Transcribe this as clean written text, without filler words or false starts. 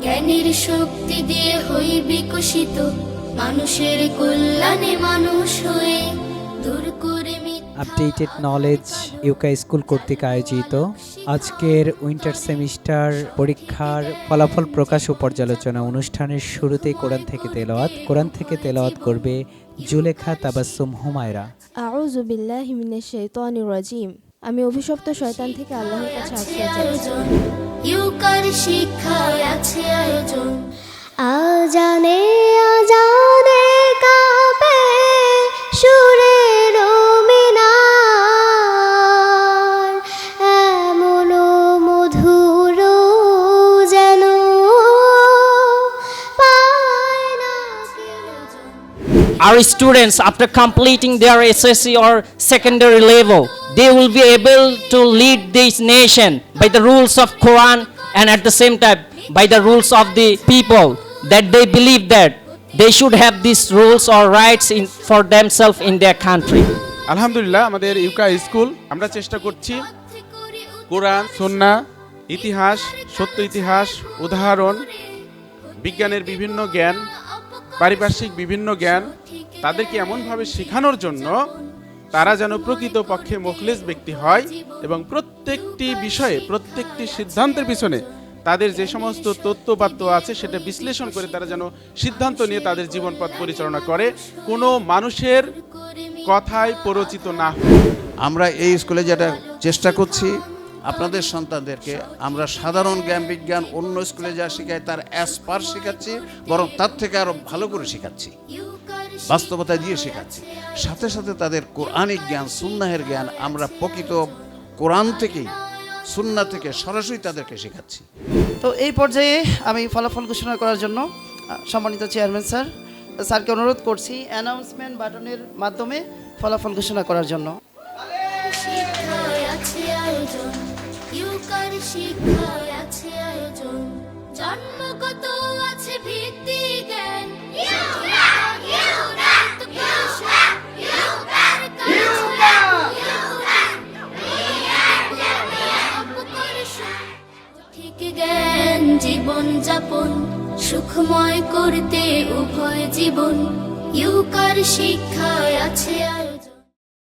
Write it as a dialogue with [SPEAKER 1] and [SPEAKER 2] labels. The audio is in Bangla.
[SPEAKER 1] জ্ঞানের শক্তি দিয়ে হই বিকশিত, মানুষের কল্যাণে মানুষ হয়ে দূর করে
[SPEAKER 2] আপডেটেড নলেজ ইউকা স্কুল কর্তৃক আয়োজিত আজকের উইন্টার সেমিস্টার পরীক্ষার ফলাফল প্রকাশ ও পর্যালোচনা অনুষ্ঠানের শুরুতেই কোরআন থেকে তেলাওয়াত করবে জুলেখা তাবাসসুম হুমায়রা।
[SPEAKER 3] আউযু বিল্লাহি মিনাশ শাইতানির রাজিম। আমি অভিশপ্ত শয়তান থেকে আল্লাহর কাছে আশ্রয় চাইছি।
[SPEAKER 1] ইউকার শিক্ষায় আছে আয়োজন।
[SPEAKER 4] আজানে আজানে কাঁপে সুরের মিনার, এমন মধুর যেন পায় না কেউ।
[SPEAKER 5] Our students, after completing their SSC or secondary level, they will be able to lead this nation by the rules of Quran and at the same time by the rules of the people, that they believe that they should have these rules or rights for themselves in their country.
[SPEAKER 6] আলহামদুলিল্লাহ, আমাদের ইউকা স্কুল আমরা চেষ্টা করছি কোরআন, সুন্নাহ, ইতিহাস, সত্য ইতিহাস, উদাহরণ, বিজ্ঞানের বিভিন্ন জ্ঞান, পারিপার্শ্বিক বিভিন্ন জ্ঞান তাদেরকে এমনভাবে শেখানোর জন্য তারা যেন প্রকৃতপক্ষে মুখলিস ব্যক্তি হয় এবং প্রত্যেকটি বিষয়ে প্রত্যেকটি সিদ্ধান্তের পিছনে তাদের যে সমস্ত তথ্যপাত্য আছে সেটা বিশ্লেষণ করে তারা যেন সিদ্ধান্ত নিয়ে তাদের জীবনপথ পরিচালনা করে, কোনো মানুষের কথায় প্ররোচিত না হয়।
[SPEAKER 7] আমরা এই স্কুলে যেটা চেষ্টা করছি, আপনাদের সন্তানদেরকে আমরা সাধারণ জ্ঞান বিজ্ঞান অন্য স্কুলে যা শেখায় তার অ্যাসপার শেখাচ্ছি, বরং তার থেকে আরও ভালো করে শেখাচ্ছি, বাস্তবতা দিয়ে শেখাচ্ছি। সাথে সাথে তাদের কোরআনিক জ্ঞান, সুন্নাহের জ্ঞান আমরা প্রকৃত কোরআন থেকেই, সুন্নাহ থেকে সরাসরি তাদেরকে শেখাচ্ছি।
[SPEAKER 8] তো এই পর্যায়ে আমি ফলাফল ঘোষণা করার জন্য সম্মানিত চেয়ারম্যান স্যারকে অনুরোধ করছি অ্যানাউন্সমেন্ট বাটনের মাধ্যমে ফলাফল ঘোষণা করার জন্য।
[SPEAKER 1] শিক্ষায় আছে আয়োজন, ইউকার শিক্ষায় আছে আয়োজন। জন্মগত আছে ভিত্তি জ্ঞান, ঠিক জ্ঞান জীবন যাপন সুখময় করতে উভয় জীবন। ইউকার শিক্ষায় আছে আয়োজন।